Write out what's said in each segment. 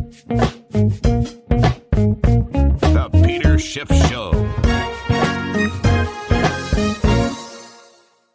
The Peter Schiff Show.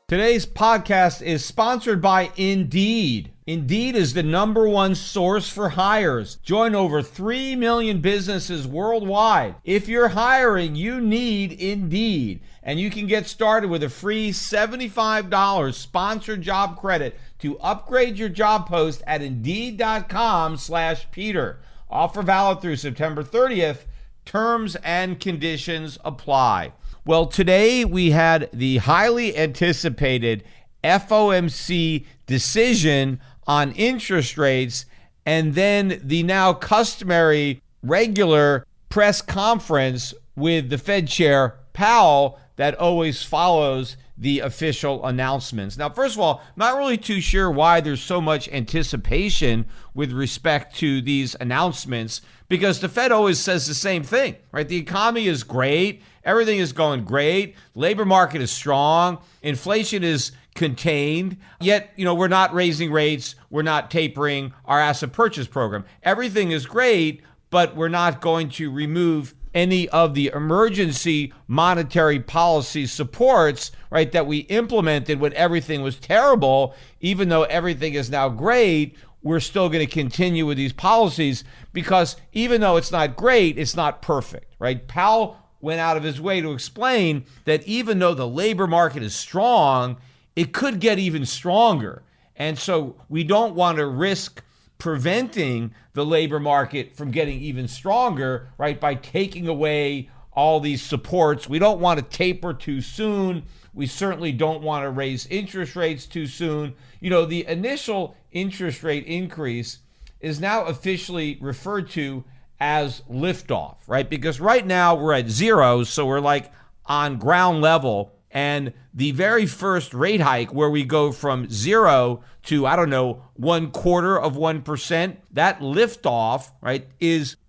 Today's podcast is sponsored by Indeed. Indeed is the #1 source for hires. Join over 3 million businesses worldwide. If you're hiring, you need Indeed. And you can get started with a free $75 sponsored job credit to upgrade your job post at Indeed.com/Peter. Offer valid through September 30th. Terms and conditions apply. Well, today we had the highly anticipated FOMC decision on interest rates, and then the now customary regular press conference with the Fed Chair Powell that always follows the official announcements. Now, first of all, not really too sure why there's so much anticipation with respect to these announcements, because the Fed always says the same thing, right? The economy is great. Everything is going great. Labor market is strong. Inflation is contained. Yet, we're not raising rates. We're not tapering our asset purchase program. Everything is great, but we're not going to remove any of the emergency monetary policy supports, right, that we implemented when everything was terrible. Even though everything is now great, we're still going to continue with these policies because even though it's not great, it's not perfect, right? Powell went out of his way to explain that even though the labor market is strong, it could get even stronger. And so we don't want to risk preventing the labor market from getting even stronger, right, by taking away all these supports. We don't want to taper too soon. We certainly don't want to raise interest rates too soon. The initial interest rate increase is now officially referred to as liftoff, right? Because right now we're at zero, so we're like on ground level. And the very first rate hike where we go from zero to, 0.25%, that liftoff, right,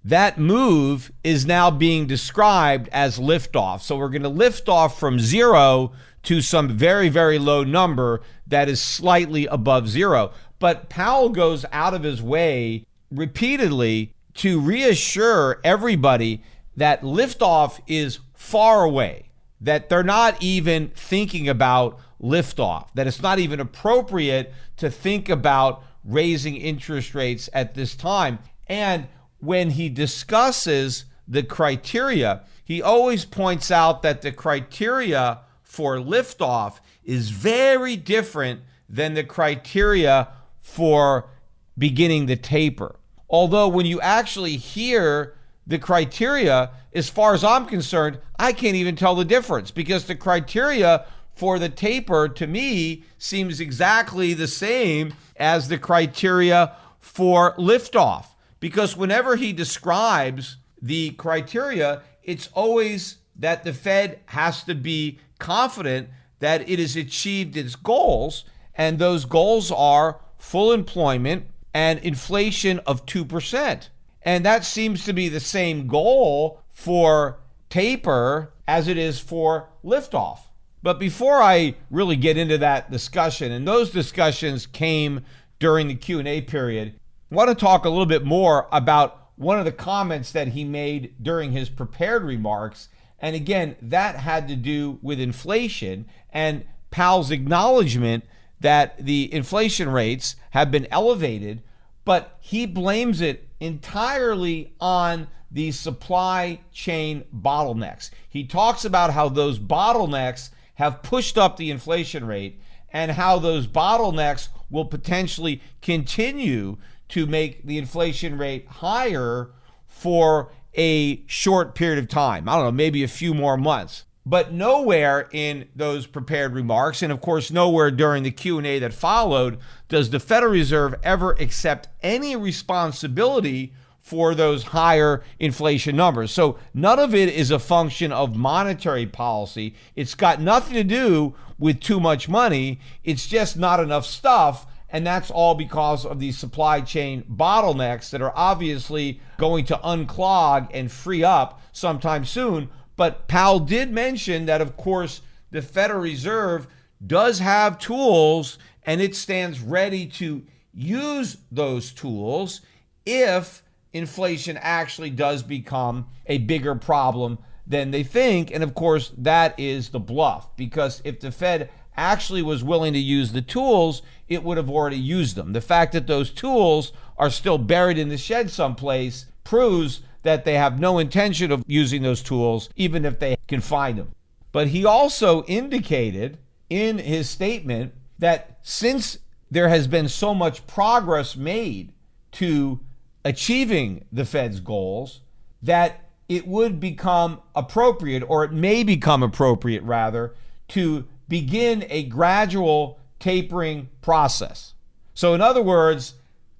that move is now being described as liftoff. So we're going to lift off from zero to some very, very low number that is slightly above zero. But Powell goes out of his way repeatedly to reassure everybody that liftoff is far away, that they're not even thinking about liftoff, that it's not even appropriate to think about raising interest rates at this time. And when he discusses the criteria, he always points out that the criteria for liftoff is very different than the criteria for beginning the taper. Although when you actually hear the criteria, as far as I'm concerned, I can't even tell the difference, because the criteria for the taper to me seems exactly the same as the criteria for liftoff. Because whenever he describes the criteria, it's always that the Fed has to be confident that it has achieved its goals, and those goals are full employment and inflation of 2%. And that seems to be the same goal for taper as it is for liftoff. But before I really get into that discussion, and those discussions came during the Q&A period, I want to talk a little bit more about one of the comments that he made during his prepared remarks. And again, that had to do with inflation and Powell's acknowledgement that the inflation rates have been elevated, but he blames it entirely on the supply chain bottlenecks. He talks about how those bottlenecks have pushed up the inflation rate and how those bottlenecks will potentially continue to make the inflation rate higher for a short period of time. I don't know, maybe a few more months. But nowhere in those prepared remarks, and of course nowhere during the Q&A that followed, does the Federal Reserve ever accept any responsibility for those higher inflation numbers. So none of it is a function of monetary policy. It's got nothing to do with too much money. It's just not enough stuff. And that's all because of these supply chain bottlenecks that are obviously going to unclog and free up sometime soon. But Powell did mention that, of course, the Federal Reserve does have tools, and it stands ready to use those tools if inflation actually does become a bigger problem than they think. And of course, that is the bluff, because if the Fed actually was willing to use the tools, it would have already used them. The fact that those tools are still buried in the shed someplace proves that they have no intention of using those tools, even if they can find them. But he also indicated in his statement that since there has been so much progress made to achieving the Fed's goals, that it would become appropriate, or it may become appropriate rather, to begin a gradual tapering process. So in other words,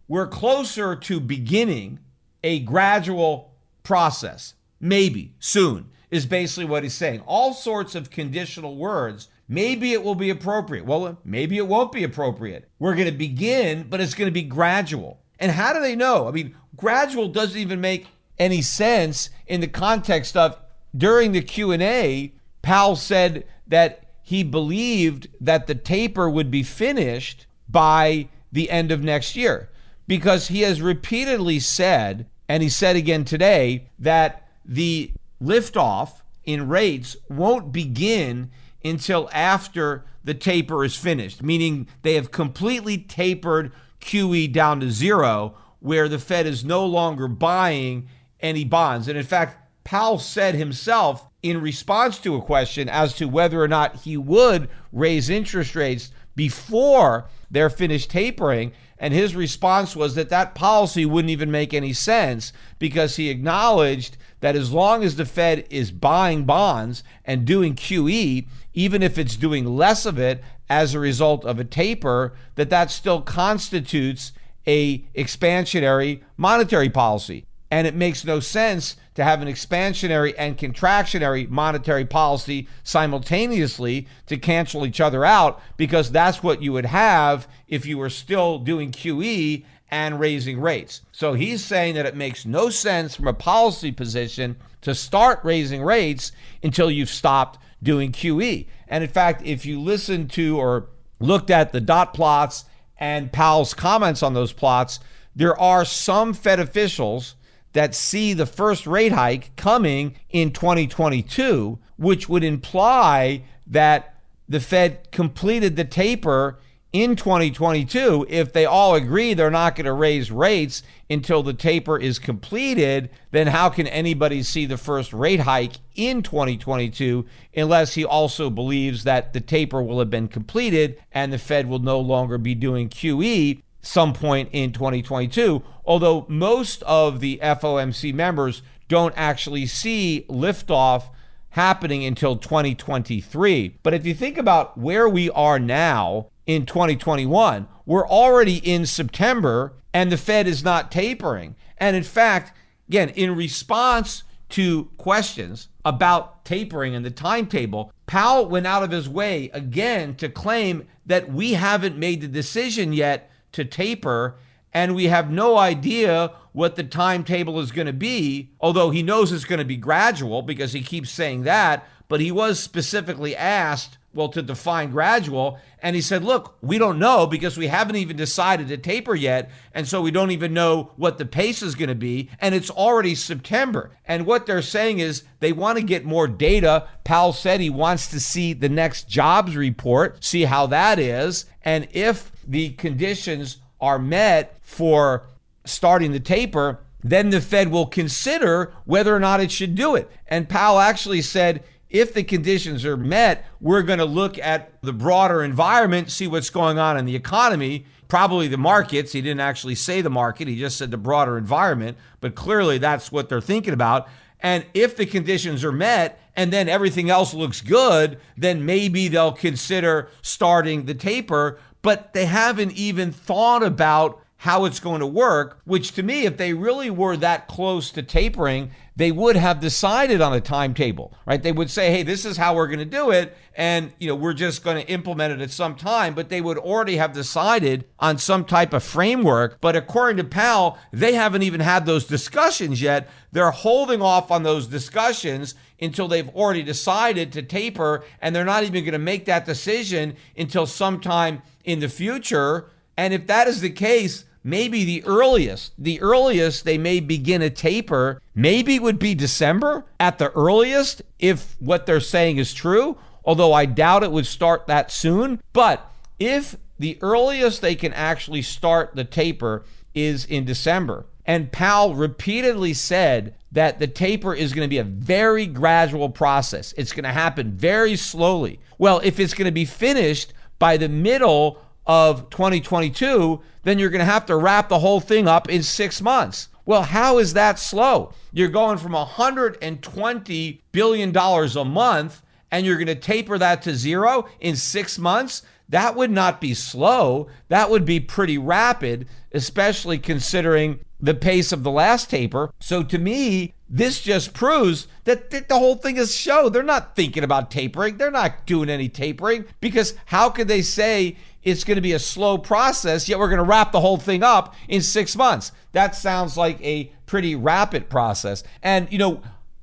we're closer to beginning a gradual process, maybe soon, is basically what he's saying. All sorts of conditional words. Maybe it will be appropriate. Well, maybe it won't be appropriate. We're going to begin, but it's going to be gradual. And how do they know? I mean, gradual doesn't even make any sense in the context of, during the Q&A, Powell said that he believed that the taper would be finished by the end of next year, because he has repeatedly said, and he said again today, that the liftoff in rates won't begin until after the taper is finished, meaning they have completely tapered QE down to zero, where the Fed is no longer buying any bonds. And in fact, Powell said himself in response to a question as to whether or not he would raise interest rates before they're finished tapering, and his response was that that policy wouldn't even make any sense, because he acknowledged that as long as the Fed is buying bonds and doing QE, even if it's doing less of it as a result of a taper, that still constitutes a expansionary monetary policy. And it makes no sense to have an expansionary and contractionary monetary policy simultaneously to cancel each other out, because that's what you would have if you were still doing QE and raising rates. So he's saying that it makes no sense from a policy position to start raising rates until you've stopped doing QE. And in fact, if you listen to or looked at the dot plots and Powell's comments on those plots, there are some Fed officials that see the first rate hike coming in 2022, which would imply that the Fed completed the taper in 2022. If they all agree they're not going to raise rates until the taper is completed, then how can anybody see the first rate hike in 2022 unless he also believes that the taper will have been completed and the Fed will no longer be doing QE some point in 2022, although most of the FOMC members don't actually see liftoff happening until 2023. But if you think about where we are now in 2021, we're already in September and the Fed is not tapering. And in fact, again, in response to questions about tapering and the timetable, Powell went out of his way again to claim that we haven't made the decision yet to taper, and we have no idea what the timetable is going to be, although he knows it's going to be gradual because he keeps saying that. But he was specifically asked, well, to define gradual, and he said, look, we don't know because we haven't even decided to taper yet, and so we don't even know what the pace is going to be, and it's already September. And what they're saying is they want to get more data. Powell said he wants to see the next jobs report, see how that is, and if the conditions are met for starting the taper, then the Fed will consider whether or not it should do it. And Powell actually said, if the conditions are met, we're going to look at the broader environment, see what's going on in the economy, probably the markets. He didn't actually say the market, he just said the broader environment, but clearly that's what they're thinking about. And if the conditions are met and then everything else looks good, then maybe they'll consider starting the taper, but they haven't even thought about how it's going to work, which to me, if they really were that close to tapering, they would have decided on a timetable, right? They would say, hey, this is how we're going to do it, and we're just going to implement it at some time, but they would already have decided on some type of framework. But according to Powell, they haven't even had those discussions yet. They're holding off on those discussions until they've already decided to taper, and they're not even going to make that decision until sometime in the future. And if that is the case, maybe the earliest they may begin a taper maybe would be December at the earliest, if what they're saying is true, although I doubt it would start that soon. But if the earliest they can actually start the taper is in December, and Powell repeatedly said that the taper is going to be a very gradual process, it's going to happen very slowly. Well, if it's going to be finished by the middle of 2022, then you're going to have to wrap the whole thing up in 6 months. Well, how is that slow? You're going from $120 billion a month, and you're going to taper that to zero in 6 months? That would not be slow. That would be pretty rapid, especially considering the pace of the last taper. So to me, this just proves that the whole thing is show. They're not thinking about tapering. They're not doing any tapering, because how could they say it's going to be a slow process, yet we're going to wrap the whole thing up in 6 months? That sounds like a pretty rapid process. And,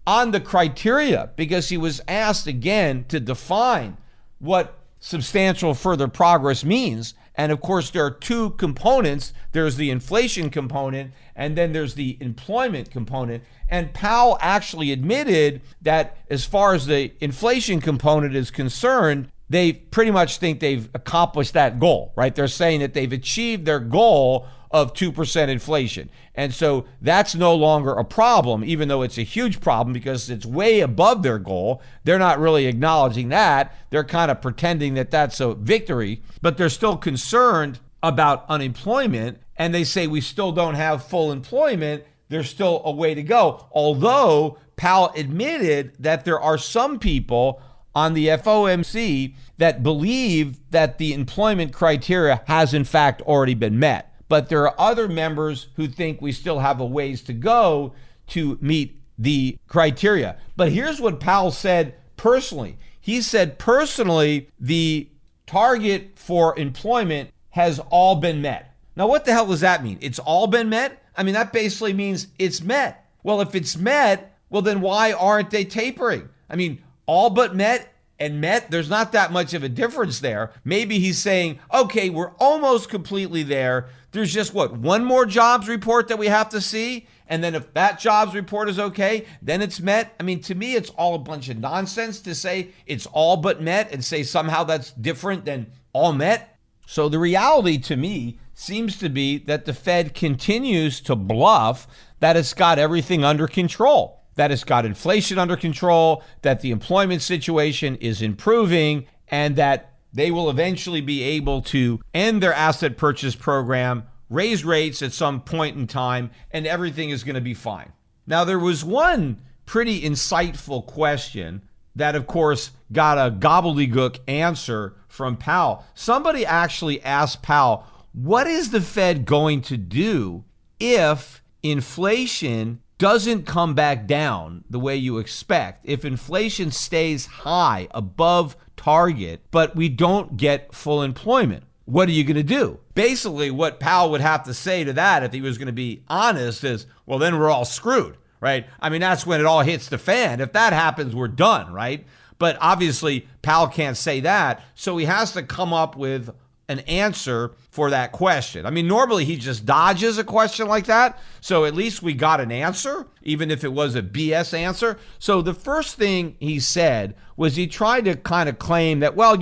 on the criteria, because he was asked again to define what substantial further progress means. And of course, there are two components. There's the inflation component, and then there's the employment component. And Powell actually admitted that as far as the inflation component is concerned, they pretty much think they've accomplished that goal, right? They're saying that they've achieved their goal of 2% inflation. And so that's no longer a problem, even though it's a huge problem because it's way above their goal. They're not really acknowledging that. They're kind of pretending that that's a victory, but they're still concerned about unemployment. And they say we still don't have full employment. There's still a way to go. Although Powell admitted that there are some people on the FOMC that believe that the employment criteria has in fact already been met. But there are other members who think we still have a ways to go to meet the criteria. But here's what Powell said personally. He said personally, the target for employment has all been met. Now, what the hell does that mean? It's all been met? I mean, that basically means it's met. Well, if it's met, well, then why aren't they tapering? I mean, all but met and met, there's not that much of a difference there. Maybe he's saying, okay, we're almost completely there. There's just one more jobs report that we have to see. And then if that jobs report is okay, then it's met. I mean, to me, it's all a bunch of nonsense to say it's all but met and say somehow that's different than all met. So the reality to me seems to be that the Fed continues to bluff that it's got everything under control, that it's got inflation under control, that the employment situation is improving, and that they will eventually be able to end their asset purchase program, raise rates at some point in time, and everything is going to be fine. Now, there was one pretty insightful question that, of course, got a gobbledygook answer from Powell. Somebody actually asked Powell, what is the Fed going to do if inflation doesn't come back down the way you expect? If inflation stays high above target, but we don't get full employment, what are you going to do? Basically, what Powell would have to say to that, if he was going to be honest, is, well, then we're all screwed, right? I mean, that's when it all hits the fan. If that happens, we're done, right? But obviously, Powell can't say that, so he has to come up with an answer for that question. I mean, normally he just dodges a question like that. So at least we got an answer, even if it was a BS answer. So the first thing he said was he tried to kind of claim that, well,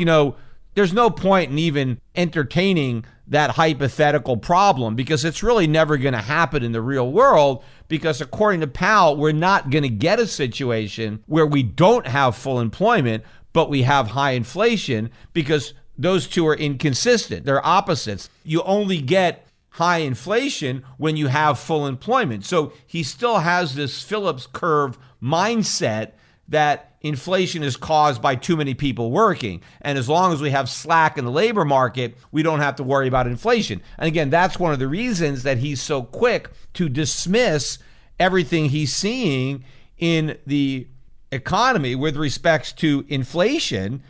there's no point in even entertaining that hypothetical problem because it's really never going to happen in the real world, because according to Powell, we're not going to get a situation where we don't have full employment, but we have high inflation, because those two are inconsistent. They're opposites. You only get high inflation when you have full employment. So he still has this Phillips curve mindset that inflation is caused by too many people working. And as long as we have slack in the labor market, we don't have to worry about inflation. And again, that's one of the reasons that he's so quick to dismiss everything he's seeing in the economy with respect to inflation.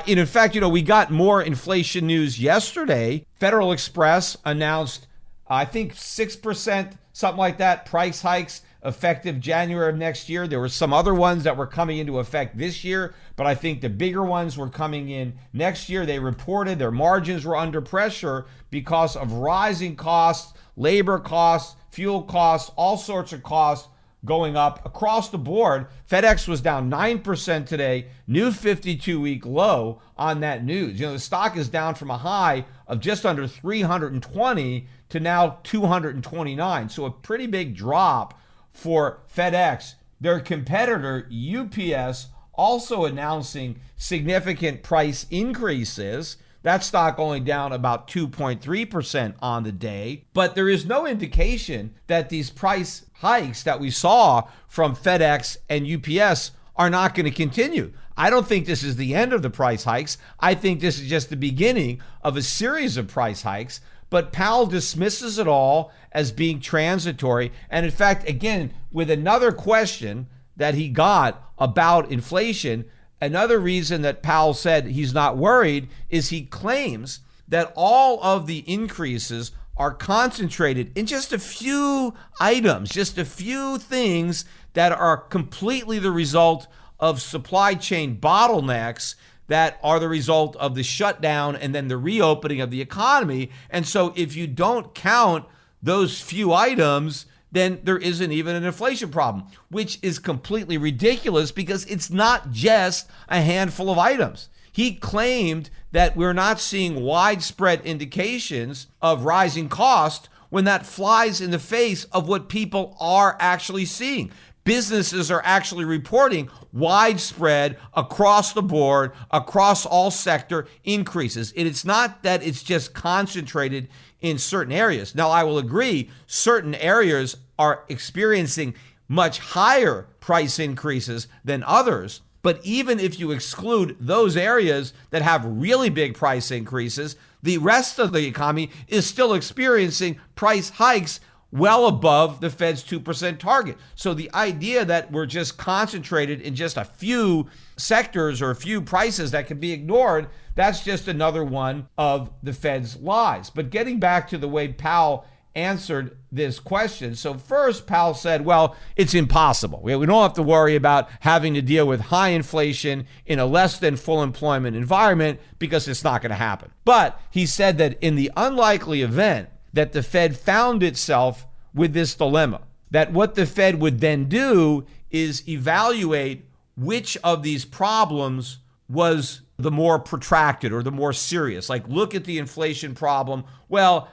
In fact, we got more inflation news yesterday. Federal Express announced I think 6%, something like that, price hikes effective January of next year. There were some other ones that were coming into effect this year, but I think the bigger ones were coming in next year. They reported their margins were under pressure because of rising costs, labor costs, fuel costs, all sorts of costs going up across the board. FedEx was down 9% today, new 52-week low on that news. The stock is down from a high of just under 320 to now 229. So a pretty big drop for FedEx. Their competitor, UPS, also announcing significant price increases. That stock only down about 2.3% on the day. But there is no indication that these price hikes that we saw from FedEx and UPS are not going to continue. I don't think this is the end of the price hikes. I think this is just the beginning of a series of price hikes. But Powell dismisses it all as being transitory. And in fact, again, with another question that he got about inflation, another reason that Powell said he's not worried is he claims that all of the increases are concentrated in just a few items, just a few things that are completely the result of supply chain bottlenecks that are the result of the shutdown and then the reopening of the economy. And so if you don't count those few items, then there isn't even an inflation problem, which is completely ridiculous because it's not just a handful of items. He claimed that we're not seeing widespread indications of rising cost when that flies in the face of what people are actually seeing. Businesses are actually reporting widespread, across the board, across all sector increases. It's not that it's just concentrated in certain areas. Now, I will agree, certain areas are experiencing much higher price increases than others. But even if you exclude those areas that have really big price increases, the rest of the economy is still experiencing price hikes well above the Fed's 2% target. So the idea that we're just concentrated in just a few sectors or a few prices that can be ignored, that's just another one of the Fed's lies. But getting back to the way Powell answered this question. So first, Powell said, well, it's impossible. We don't have to worry about having to deal with high inflation in a less than full employment environment because it's not going to happen. But he said that in the unlikely event that the Fed found itself with this dilemma, that what the Fed would then do is evaluate which of these problems was the more protracted or the more serious. Like, look at the inflation problem. Well,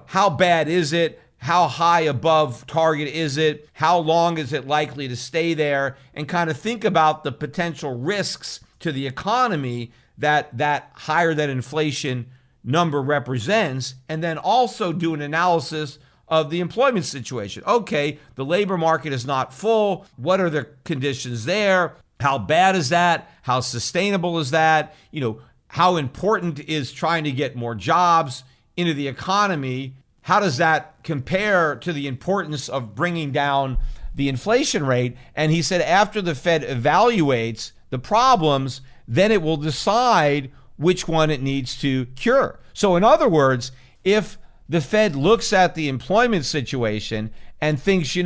how bad is it? How high above target is it? How long is it likely to stay there? And kind of think about the potential risks to the economy that higher than inflation number represents, and then also do an analysis of the employment situation. Okay, the labor market is not full. What are the conditions there? How bad is that? How sustainable is that? How important is trying to get more jobs into the economy? How does that compare to the importance of bringing down the inflation rate? And he said after the Fed evaluates the problems, then it will decide which one it needs to cure. So in other words, if the Fed looks at the employment situation and thinks,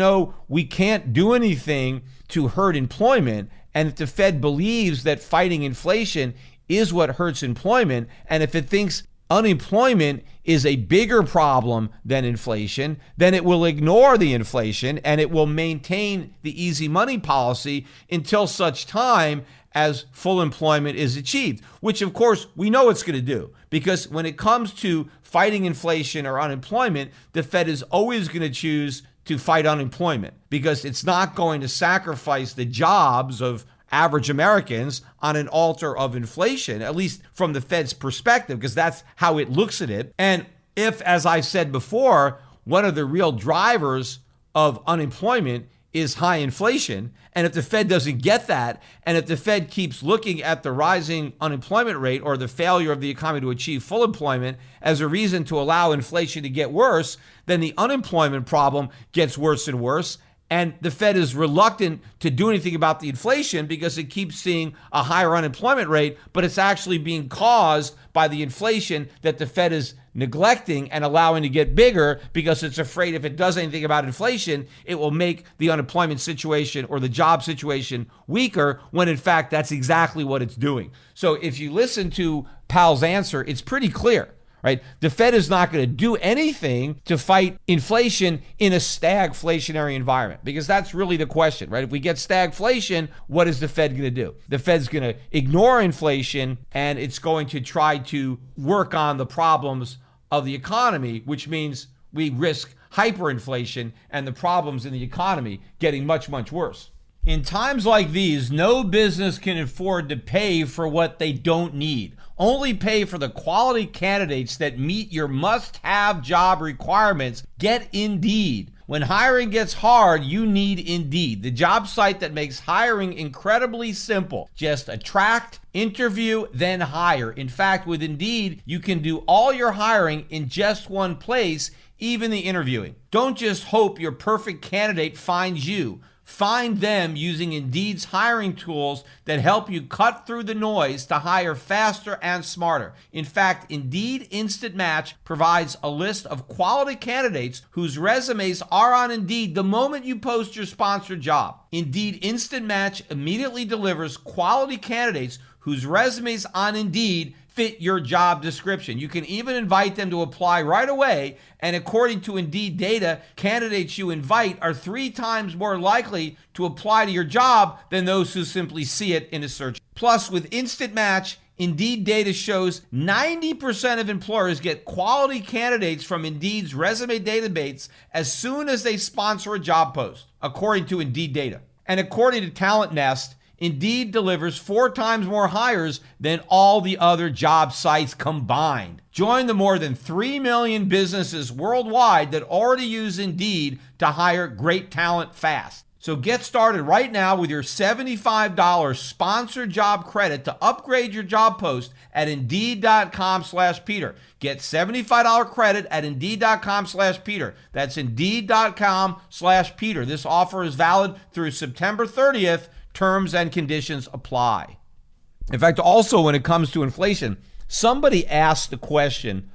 we can't do anything to hurt employment, and if the Fed believes that fighting inflation is what hurts employment, and if it thinks unemployment is a bigger problem than inflation, then it will ignore the inflation and it will maintain the easy money policy until such time as full employment is achieved, which of course we know it's going to do, because when it comes to fighting inflation or unemployment, the Fed is always going to choose to fight unemployment because it's not going to sacrifice the jobs of average Americans on an altar of inflation, at least from the Fed's perspective, because that's how it looks at it. And if, as I said before, one of the real drivers of unemployment is high inflation, and if the Fed doesn't get that, and if the Fed keeps looking at the rising unemployment rate or the failure of the economy to achieve full employment as a reason to allow inflation to get worse, then the unemployment problem gets worse and worse, And the Fed is reluctant to do anything about the inflation because it keeps seeing a higher unemployment rate, but it's actually being caused by the inflation that the Fed is neglecting and allowing to get bigger because it's afraid if it does anything about inflation, it will make the unemployment situation or the job situation weaker, when in fact, that's exactly what it's doing. So if you listen to Powell's answer, it's pretty clear. Right? The Fed is not going to do anything to fight inflation in a stagflationary environment, because that's really the question, right? If we get stagflation, what is the Fed going to do? The Fed's going to ignore inflation, and it's going to try to work on the problems of the economy, which means we risk hyperinflation and the problems in the economy getting much, much worse. In times like these, no business can afford to pay for what they don't need. Only pay for the quality candidates that meet your must-have job requirements. Get Indeed. When hiring gets hard, you need Indeed, the job site that makes hiring incredibly simple. Just attract, interview, then hire. In fact, with Indeed, you can do all your hiring in just one place, even the interviewing. Don't just hope your perfect candidate finds you. Find them using Indeed's hiring tools that help you cut through the noise to hire faster and smarter. In fact, Indeed Instant Match provides a list of quality candidates whose resumes are on Indeed the moment you post your sponsored job. Indeed Instant Match immediately delivers quality candidates whose resumes on Indeed fit your job description. You can even invite them to apply right away. And according to Indeed data, candidates you invite are 3 times more likely to apply to your job than those who simply see it in a search. Plus, with Instant Match, Indeed data shows 90% of employers get quality candidates from Indeed's resume database as soon as they sponsor a job post, according to Indeed data. And according to Talent Nest, Indeed delivers 4 times more hires than all the other job sites combined. Join the more than 3 million businesses worldwide that already use Indeed to hire great talent fast. So get started right now with your $75 sponsored job credit to upgrade your job post at Indeed.com/Peter. Get $75 credit at Indeed.com/Peter. That's Indeed.com/Peter. This offer is valid through September 30th. Terms and conditions apply. In fact, also when it comes to inflation, somebody asked the question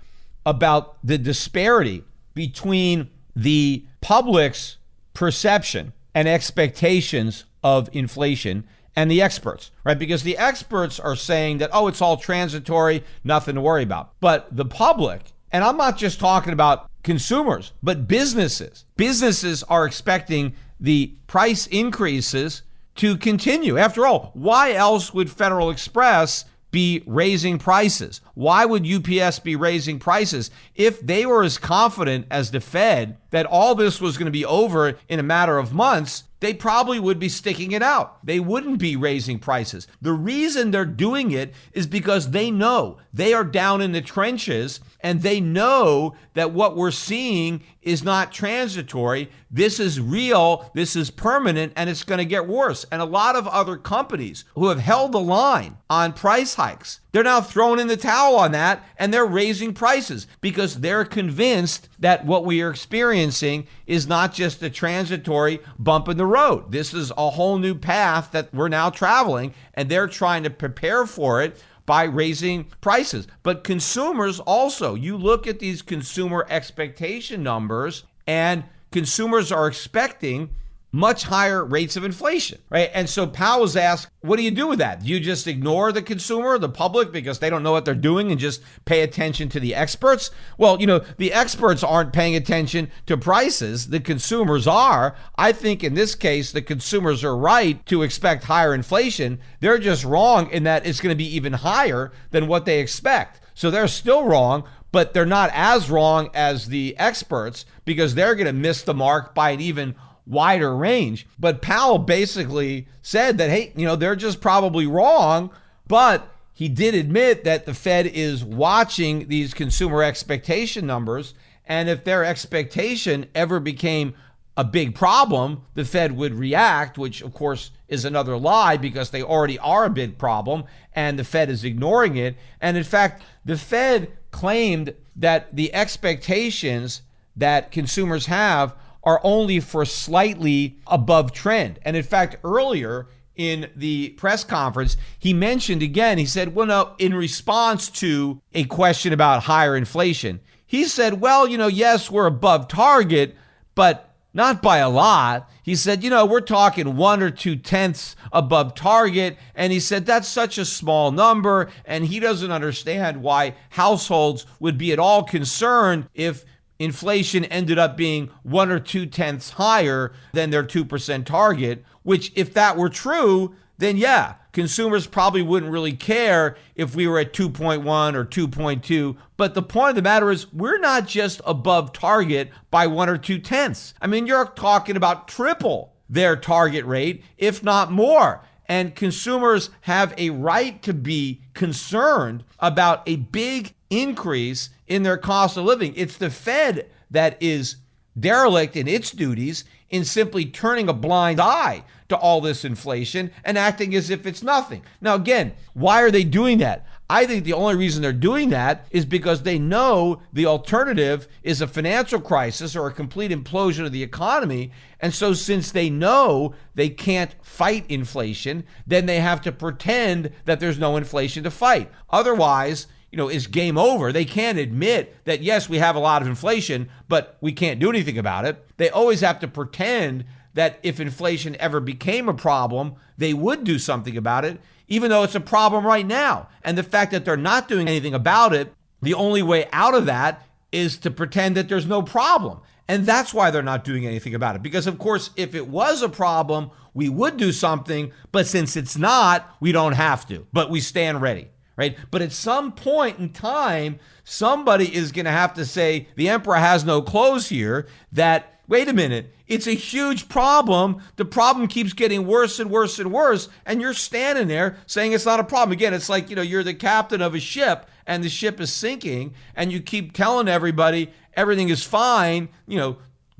about the disparity between the public's perception and expectations of inflation and the experts, right? Because the experts are saying that, oh, it's all transitory, nothing to worry about. But the public, and I'm not just talking about consumers, but businesses are expecting the price increases to continue. After all, why else would Federal Express be raising prices? Why would UPS be raising prices? If they were as confident as the Fed that all this was going to be over in a matter of months, they probably would be sticking it out. They wouldn't be raising prices. The reason they're doing it is because they know they are down in the trenches and they know that what we're seeing is not transitory. This is real, this is permanent, and it's going to get worse. And a lot of other companies who have held the line on price hikes, they're now throwing in the towel on that and they're raising prices because they're convinced that what we are experiencing is not just a transitory bump in the road. This is a whole new path that we're now traveling, and they're trying to prepare for it by raising prices. But consumers also, you look at these consumer expectation numbers, and consumers are expecting much higher rates of inflation, right? And so Powell was asked, what do you do with that? Do you just ignore the consumer, the public, because they don't know what they're doing and just pay attention to the experts? Well, the experts aren't paying attention to prices. The consumers are. I think in this case, the consumers are right to expect higher inflation. They're just wrong in that it's going to be even higher than what they expect. So they're still wrong, but they're not as wrong as the experts because they're going to miss the mark by an even wider range. But Powell basically said that, hey, they're just probably wrong, but he did admit that the Fed is watching these consumer expectation numbers, and if their expectation ever became a big problem, the Fed would react, which of course is another lie because they already are a big problem and the Fed is ignoring it. And in fact, the Fed claimed that the expectations that consumers have are only for slightly above trend. And in fact, earlier in the press conference, he mentioned again, he said, well, no, in response to a question about higher inflation, he said, well, yes, we're above target, but not by a lot. He said, we're talking 1 or 2/10 above target. And he said, that's such a small number. And he doesn't understand why households would be at all concerned if inflation ended up being 1 or 2/10 higher than their 2% target, which if that were true, then yeah, consumers probably wouldn't really care if we were at 2.1 or 2.2. But the point of the matter is we're not just above target by 1 or 2/10. I mean, you're talking about triple their target rate, if not more. And consumers have a right to be concerned about a big increase in their cost of living. It's the Fed that is derelict in its duties in simply turning a blind eye to all this inflation and acting as if it's nothing. Now, again, why are they doing that? I think the only reason they're doing that is because they know the alternative is a financial crisis or a complete implosion of the economy. And so since they know they can't fight inflation, then they have to pretend that there's no inflation to fight. Otherwise, it's game over. They can't admit that, yes, we have a lot of inflation, but we can't do anything about it. They always have to pretend that if inflation ever became a problem, they would do something about it, even though it's a problem right now. And the fact that they're not doing anything about it, the only way out of that is to pretend that there's no problem. And that's why they're not doing anything about it. Because, of course, if it was a problem, we would do something. But since it's not, we don't have to. But we stand ready, right? But at some point in time, somebody is going to have to say, the emperor has no clothes here, that, wait a minute, it's a huge problem. The problem keeps getting worse and worse and worse. And you're standing there saying it's not a problem. Again, it's like, you're the captain of a ship and the ship is sinking and you keep telling everybody everything is fine,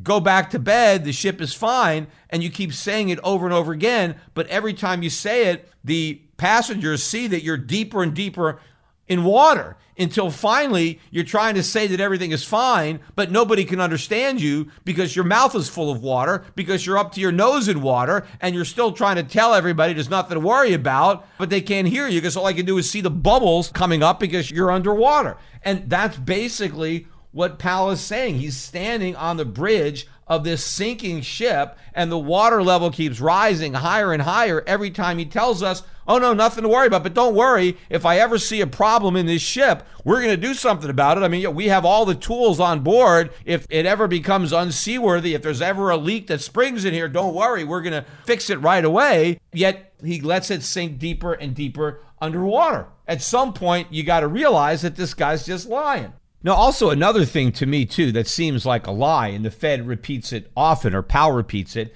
go back to bed, the ship is fine. And you keep saying it over and over again. But every time you say it, the passengers see that you're deeper and deeper in water until finally you're trying to say that everything is fine, but nobody can understand you because your mouth is full of water, because you're up to your nose in water, and you're still trying to tell everybody there's nothing to worry about, but they can't hear you because all I can do is see the bubbles coming up because you're underwater. And that's basically what Powell is saying. He's standing on the bridge of this sinking ship, and the water level keeps rising higher and higher every time he tells us, oh no, nothing to worry about. But don't worry, if I ever see a problem in this ship, we're going to do something about it. I mean, we have all the tools on board. If it ever becomes unseaworthy, if there's ever a leak that springs in here, don't worry, we're going to fix it right away. Yet he lets it sink deeper and deeper underwater. At some point, you got to realize that this guy's just lying. Now, also another thing to me, too, that seems like a lie, and the Fed repeats it often, or Powell repeats it,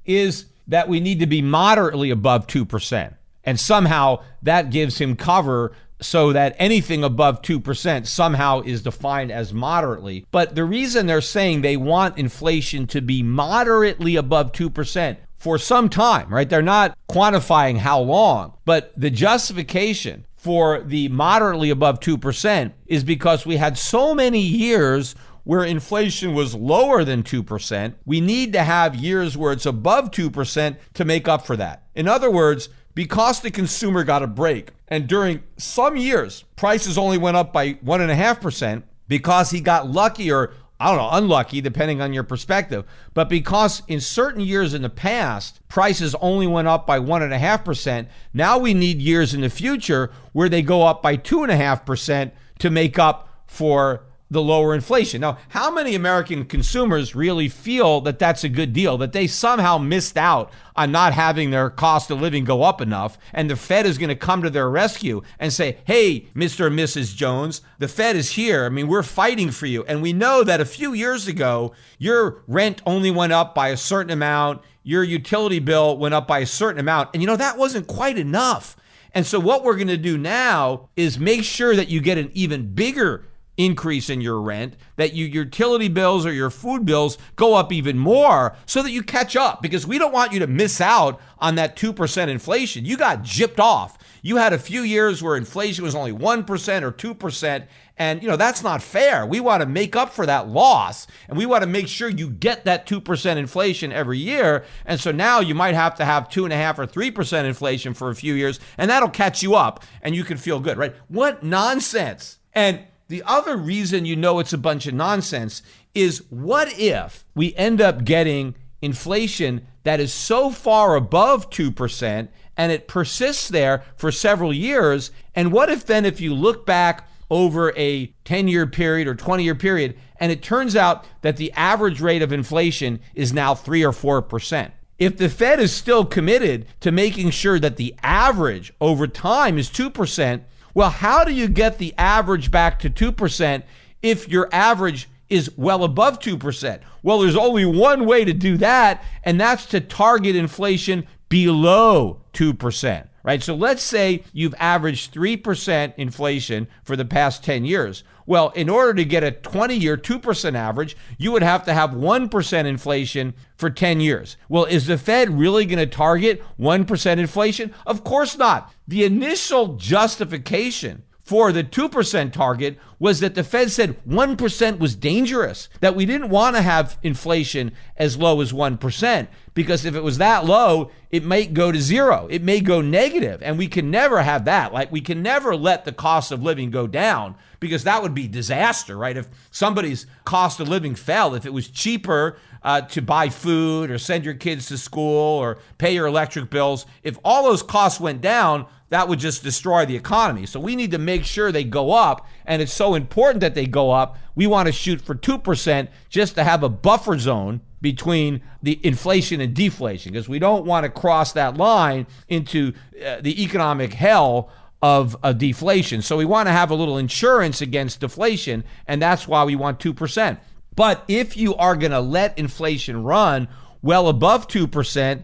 is that we need to be moderately above 2%. And somehow that gives him cover so that anything above 2% somehow is defined as moderately. But the reason they're saying they want inflation to be moderately above 2% for some time, right? They're not quantifying how long, but the justification for the moderately above 2% is because we had so many years where inflation was lower than 2%. We need to have years where it's above 2% to make up for that. In other words, because the consumer got a break, and during some years, prices only went up by 1.5% because he got lucky, or unlucky, depending on your perspective. But because in certain years in the past, prices only went up by 1.5%, now we need years in the future where they go up by 2.5% to make up for the lower inflation. Now, how many American consumers really feel that that's a good deal, that they somehow missed out on not having their cost of living go up enough, and the Fed is going to come to their rescue and say, hey, Mr. and Mrs. Jones, the Fed is here. I mean, we're fighting for you. And we know that a few years ago, your rent only went up by a certain amount, your utility bill went up by a certain amount, and that wasn't quite enough. And so what we're going to do now is make sure that you get an even bigger increase in your rent, that your utility bills or your food bills go up even more so that you catch up, because we don't want you to miss out on that 2% inflation. You got gypped off. You had a few years where inflation was only 1% or 2%, And, that's not fair. We want to make up for that loss, and we want to make sure you get that 2% inflation every year. And so now you might have to have 2.5 or 3% inflation for a few years, and that'll catch you up and you can feel good, right? What nonsense. And the other reason it's a bunch of nonsense is, what if we end up getting inflation that is so far above 2% and it persists there for several years? And what if then, if you look back over a 10-year period or 20-year period, and it turns out that the average rate of inflation is now 3 or 4%? If the Fed is still committed to making sure that the average over time is 2%, well, how do you get the average back to 2% if your average is well above 2%? Well, there's only one way to do that, and that's to target inflation below 2%, right? So let's say you've averaged 3% inflation for the past 10 years. Well, in order to get a 20-year 2% average, you would have to have 1% inflation for 10 years. Well, is the Fed really going to target 1% inflation? Of course not. The initial justification for the 2% target was that the Fed said 1% was dangerous, that we didn't want to have inflation as low as 1%, because if it was that low, it might go to zero. It may go negative, and we can never have that. Like, we can never let the cost of living go down, because that would be disaster, right? If somebody's cost of living fell, if it was cheaper to buy food or send your kids to school or pay your electric bills, if all those costs went down, that would just destroy the economy. So we need to make sure they go up, and it's so important that they go up. We want to shoot for 2% just to have a buffer zone between the inflation and deflation, because we don't want to cross that line into the economic hell of deflation. So we want to have a little insurance against deflation, and that's why we want 2%. But if you are going to let inflation run well above 2%,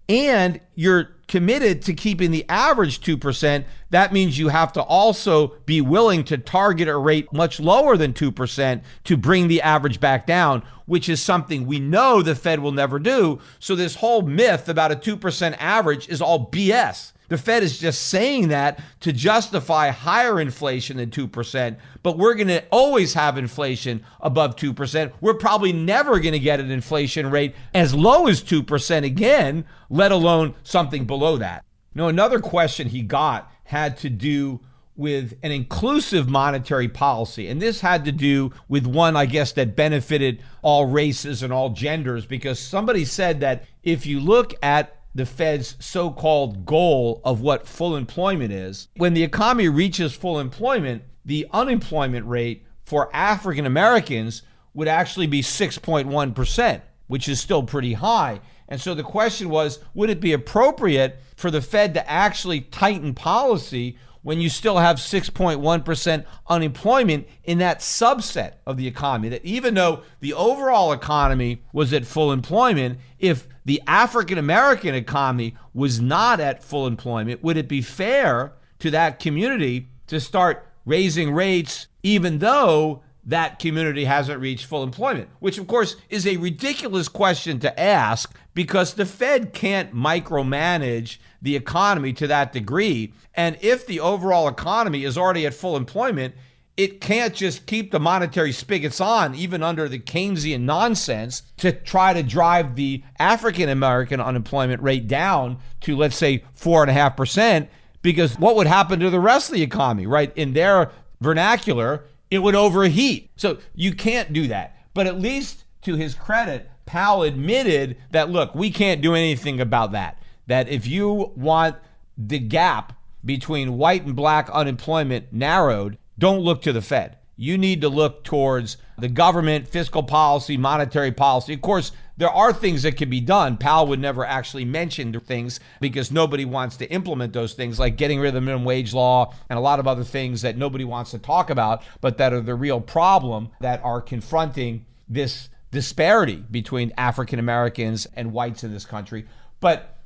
and you're committed to keeping the average 2%, that means you have to also be willing to target a rate much lower than 2% to bring the average back down, which is something we know the Fed will never do. So this whole myth about a 2% average is all BS. The Fed is just saying that to justify higher inflation than 2%, but we're going to always have inflation above 2%. We're probably never going to get an inflation rate as low as 2% again, let alone something below that. Now, another question he got had to do with an inclusive monetary policy. And this had to do with one, I guess, that benefited all races and all genders, because somebody said that if you look at the Fed's so-called goal of what full employment is, when the economy reaches full employment, the unemployment rate for African Americans would actually be 6.1%, which is still pretty high. And so the question was, would it be appropriate for the Fed to actually tighten policy when you still have 6.1% unemployment in that subset of the economy? That even though the overall economy was at full employment, if the African American economy was not at full employment, would it be fair to that community to start raising rates even though that community hasn't reached full employment? Which, of course, is a ridiculous question to ask, because the Fed can't micromanage the economy to that degree. And if the overall economy is already at full employment, it can't just keep the monetary spigots on, even under the Keynesian nonsense, to try to drive the African American unemployment rate down to, let's say, 4.5%, because what would happen to the rest of the economy, right? In their vernacular, it would overheat. So you can't do that. But at least to his credit, Powell admitted that, look, we can't do anything about that. That if you want the gap between white and black unemployment narrowed, don't look to the Fed. You need to look towards the government, fiscal policy, monetary policy. Of course, there are things that can be done. Powell would never actually mention things because nobody wants to implement those things, like getting rid of the minimum wage law and a lot of other things that nobody wants to talk about, but that are the real problem that are confronting this disparity between African Americans and whites in this country. But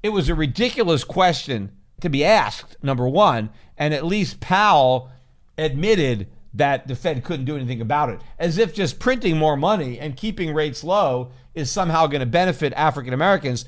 it was a ridiculous question to be asked, number one, and at least Powell admitted that the Fed couldn't do anything about it, as if just printing more money and keeping rates low is somehow going to benefit African Americans.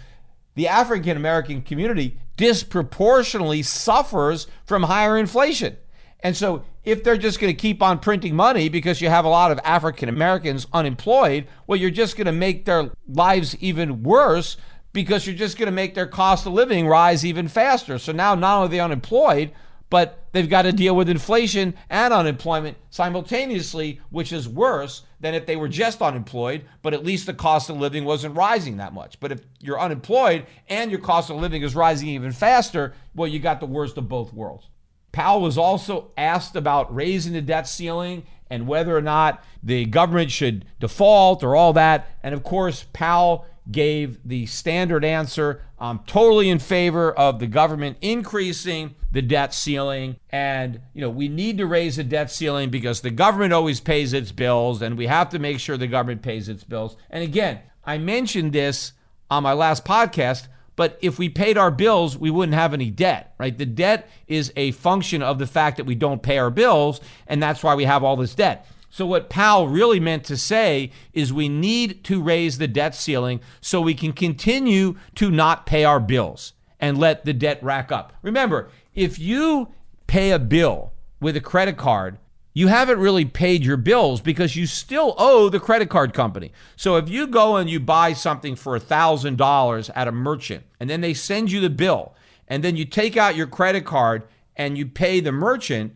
The African American community disproportionately suffers from higher inflation. And so if they're just going to keep on printing money because you have a lot of African Americans unemployed, well, you're just going to make their lives even worse because you're just going to make their cost of living rise even faster. So now not only are they unemployed, but they've got to deal with inflation and unemployment simultaneously, which is worse than if they were just unemployed, but at least the cost of living wasn't rising that much. But if you're unemployed and your cost of living is rising even faster, well, you got the worst of both worlds. Powell was also asked about raising the debt ceiling and whether or not the government should default or all that. And of course, Powell gave the standard answer. I'm totally in favor of the government increasing the debt ceiling. And, we need to raise the debt ceiling because the government always pays its bills and we have to make sure the government pays its bills. And again, I mentioned this on my last podcast, but if we paid our bills, we wouldn't have any debt, right? The debt is a function of the fact that we don't pay our bills, and that's why we have all this debt. So what Powell really meant to say is we need to raise the debt ceiling so we can continue to not pay our bills and let the debt rack up. Remember, if you pay a bill with a credit card, you haven't really paid your bills because you still owe the credit card company. So if you go and you buy something for $1,000 at a merchant, and then they send you the bill, and then you take out your credit card and you pay the merchant,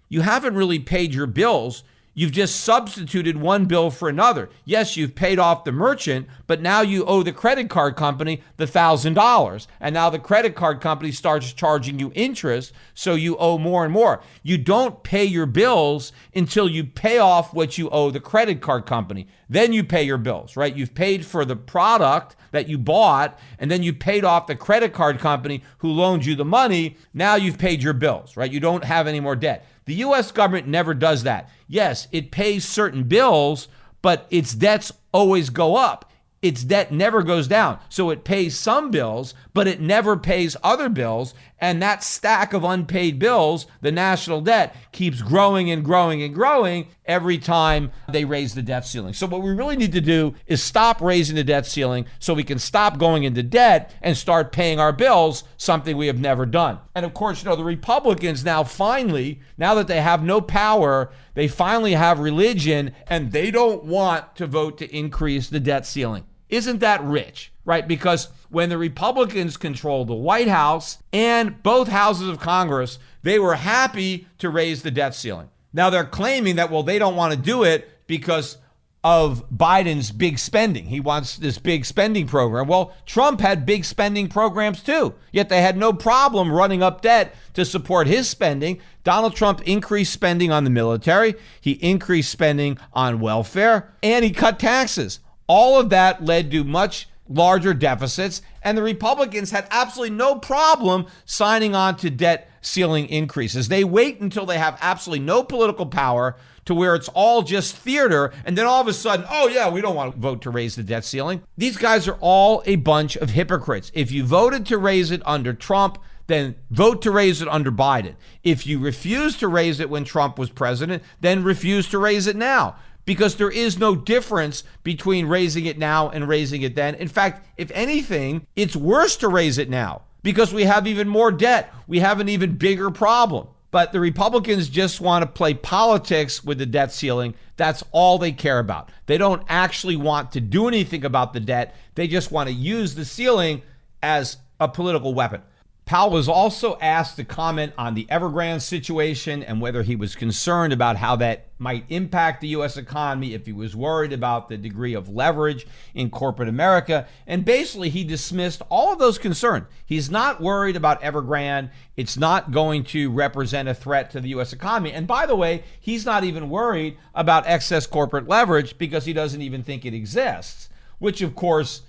you haven't really paid your bills. You've just substituted one bill for another. Yes, you've paid off the merchant, but now you owe the credit card company the $1,000. And now the credit card company starts charging you interest, so you owe more and more. You don't pay your bills until you pay off what you owe the credit card company. Then you pay your bills, right? You've paid for the product that you bought, and then you paid off the credit card company who loaned you the money. Now you've paid your bills, right? You don't have any more debt. The U.S. government never does that. Yes, it pays certain bills, but its debts always go up. Its debt never goes down. So it pays some bills, but it never pays other bills. And that stack of unpaid bills, the national debt, keeps growing and growing and growing every time they raise the debt ceiling. So what we really need to do is stop raising the debt ceiling so we can stop going into debt and start paying our bills, something we have never done. And of course, the Republicans now that they have no power, they finally have religion and they don't want to vote to increase the debt ceiling. Isn't that rich, right? Because when the Republicans controlled the White House and both houses of Congress, they were happy to raise the debt ceiling. Now they're claiming that, they don't want to do it because of Biden's big spending. He wants this big spending program. Well, Trump had big spending programs too, yet they had no problem running up debt to support his spending. Donald Trump increased spending on the military, he increased spending on welfare, and he cut taxes. All of that led to much larger deficits, and the Republicans had absolutely no problem signing on to debt ceiling increases. They wait until they have absolutely no political power to where it's all just theater, and then all of a sudden, we don't want to vote to raise the debt ceiling. These guys are all a bunch of hypocrites. If you voted to raise it under Trump, then vote to raise it under Biden. If you refused to raise it when Trump was president, then refuse to raise it now. Because there is no difference between raising it now and raising it then. In fact, if anything, it's worse to raise it now because we have even more debt. We have an even bigger problem. But the Republicans just want to play politics with the debt ceiling. That's all they care about. They don't actually want to do anything about the debt. They just want to use the ceiling as a political weapon. Powell was also asked to comment on the Evergrande situation and whether he was concerned about how that might impact the U.S. economy, if he was worried about the degree of leverage in corporate America. And basically, he dismissed all of those concerns. He's not worried about Evergrande. It's not going to represent a threat to the U.S. economy. And by the way, he's not even worried about excess corporate leverage because he doesn't even think it exists, which, of course,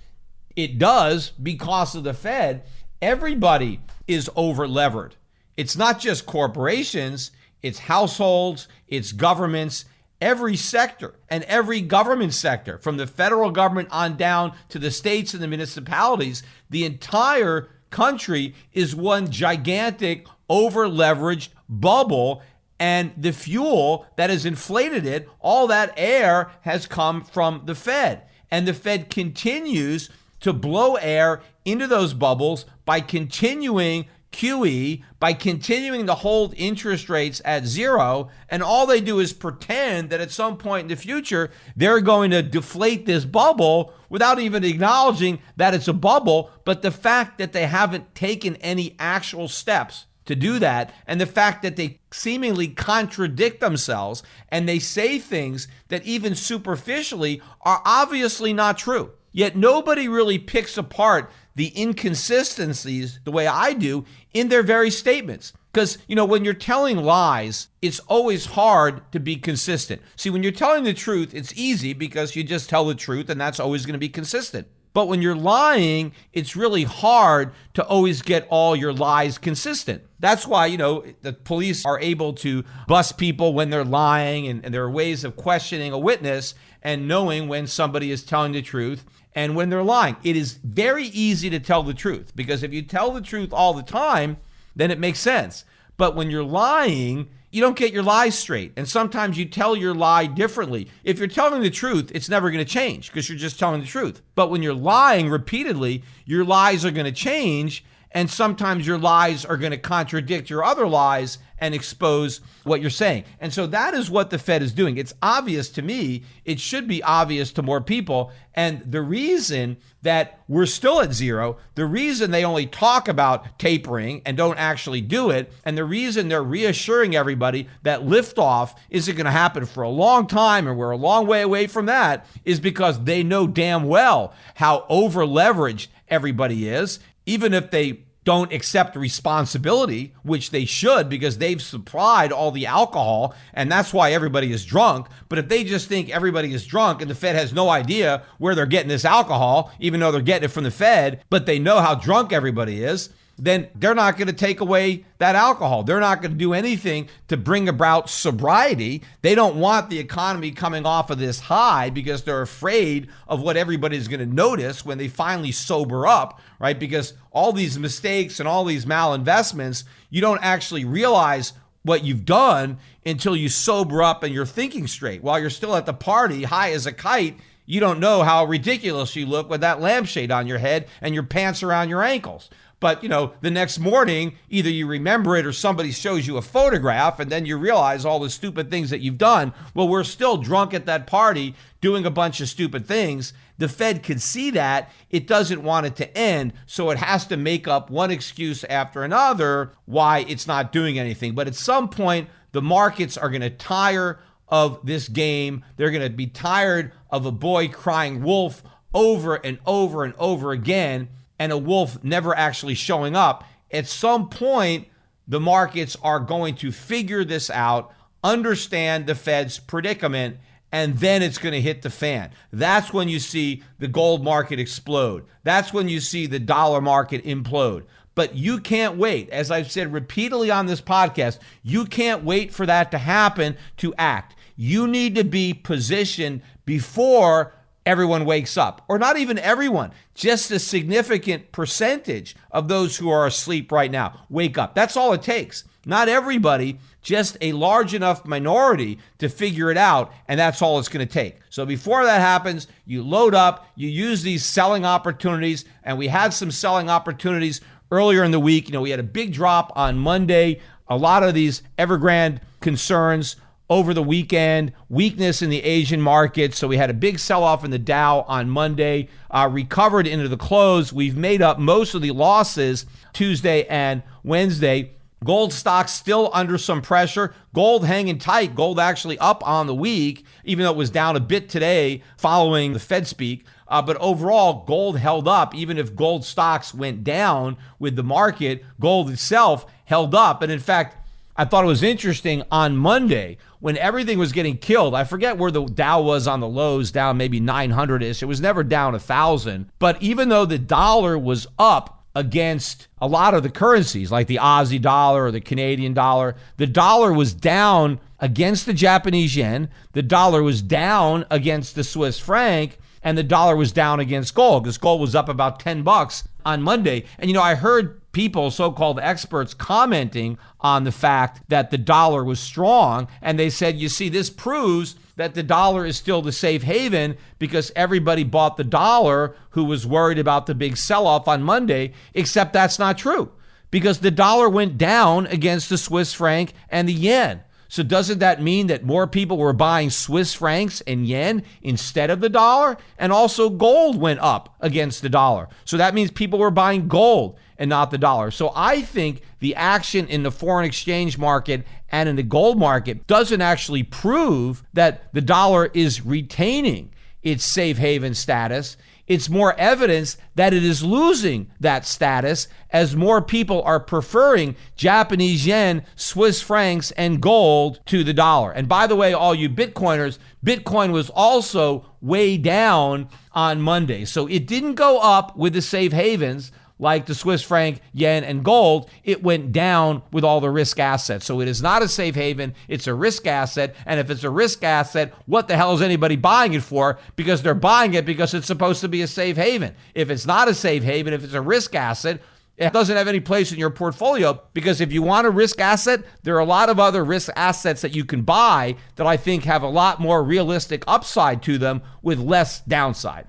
it does because of the Fed. Everybody is over-levered. It's not just corporations, it's households, it's governments, every sector and every government sector, from the federal government on down to the states and the municipalities. The entire country is one gigantic over-leveraged bubble, and the fuel that has inflated it, all that air has come from the Fed. And the Fed continues to blow air into those bubbles by continuing QE by continuing to hold interest rates at zero, and all they do is pretend that at some point in the future they're going to deflate this bubble without even acknowledging that it's a bubble. But the fact that they haven't taken any actual steps to do that, and the fact that they seemingly contradict themselves and they say things that even superficially are obviously not true. Yet nobody really picks apart the inconsistencies the way I do in their very statements. Because, when you're telling lies, it's always hard to be consistent. See, when you're telling the truth, it's easy because you just tell the truth and that's always going to be consistent. But when you're lying, it's really hard to always get all your lies consistent. That's why, the police are able to bust people when they're lying, and there are ways of questioning a witness and knowing when somebody is telling the truth and when they're lying. It is very easy to tell the truth because if you tell the truth all the time, then it makes sense. But when you're lying, you don't get your lies straight. And sometimes you tell your lie differently. If you're telling the truth, it's never going to change because you're just telling the truth. But when you're lying repeatedly, your lies are going to change. And sometimes your lies are going to contradict your other lies and expose what you're saying. And so that is what the Fed is doing. It's obvious to me. It should be obvious to more people. And the reason that we're still at zero, the reason they only talk about tapering and don't actually do it, and the reason they're reassuring everybody that liftoff isn't going to happen for a long time and we're a long way away from that, is because they know damn well how over-leveraged everybody is. Even if they don't accept responsibility, which they should because they've supplied all the alcohol and that's why everybody is drunk. But if they just think everybody is drunk and the Fed has no idea where they're getting this alcohol, even though they're getting it from the Fed, but they know how drunk everybody is, then they're not going to take away that alcohol. They're not going to do anything to bring about sobriety. They don't want the economy coming off of this high because they're afraid of what everybody's going to notice when they finally sober up, right? Because all these mistakes and all these malinvestments, you don't actually realize what you've done until you sober up and you're thinking straight. While you're still at the party, high as a kite, you don't know how ridiculous you look with that lampshade on your head and your pants around your ankles. But, the next morning, either you remember it or somebody shows you a photograph and then you realize all the stupid things that you've done. Well, we're still drunk at that party doing a bunch of stupid things. The Fed can see that. It doesn't want it to end. So it has to make up one excuse after another why it's not doing anything. But at some point, the markets are going to tire of this game. They're going to be tired of a boy crying wolf over and over and over again, and a wolf never actually showing up. At some point, the markets are going to figure this out, understand the Fed's predicament, and then it's going to hit the fan. That's when you see the gold market explode. That's when you see the dollar market implode. But you can't wait. As I've said repeatedly on this podcast, you can't wait for that to happen to act. You need to be positioned before everyone wakes up, or not even everyone, just a significant percentage of those who are asleep right now wake up. That's all it takes. Not everybody, just a large enough minority to figure it out, and that's all it's going to take. So before that happens, you load up, you use these selling opportunities, and we had some selling opportunities earlier in the week. We had a big drop on Monday, a lot of these Evergrande concerns over the weekend, weakness in the Asian markets. So we had a big sell-off in the Dow on Monday, recovered into the close. We've made up most of the losses Tuesday and Wednesday. Gold stocks still under some pressure. Gold hanging tight. Gold actually up on the week, even though it was down a bit today following the Fed speak. But overall, gold held up. Even if gold stocks went down with the market, gold itself held up. And in fact, I thought it was interesting on Monday when everything was getting killed. I forget where the Dow was on the lows, down maybe 900-ish. It was never down 1,000. But even though the dollar was up against a lot of the currencies, like the Aussie dollar or the Canadian dollar, the dollar was down against the Japanese yen. The dollar was down against the Swiss franc. And the dollar was down against gold because gold was up about $10 on Monday. And, I heard people, so-called experts, commenting on the fact that the dollar was strong. And they said, you see, this proves that the dollar is still the safe haven because everybody bought the dollar who was worried about the big sell-off on Monday, except that's not true. because the dollar went down against the Swiss franc and the yen. So doesn't that mean that more people were buying Swiss francs and yen instead of the dollar? And also gold went up against the dollar. So that means people were buying gold and not the dollar. So I think the action in the foreign exchange market and in the gold market doesn't actually prove that the dollar is retaining its safe haven status. It's more evidence that it is losing that status as more people are preferring Japanese yen, Swiss francs, and gold to the dollar. And by the way, all you Bitcoiners, Bitcoin was also way down on Monday. So it didn't go up with the safe havens like the Swiss franc, yen, and gold. It went down with all the risk assets. So it is not a safe haven, it's a risk asset. And if it's a risk asset, what the hell is anybody buying it for? Because they're buying it because it's supposed to be a safe haven. If it's not a safe haven, if it's a risk asset, it doesn't have any place in your portfolio, because if you want a risk asset, there are a lot of other risk assets that you can buy that I think have a lot more realistic upside to them with less downside.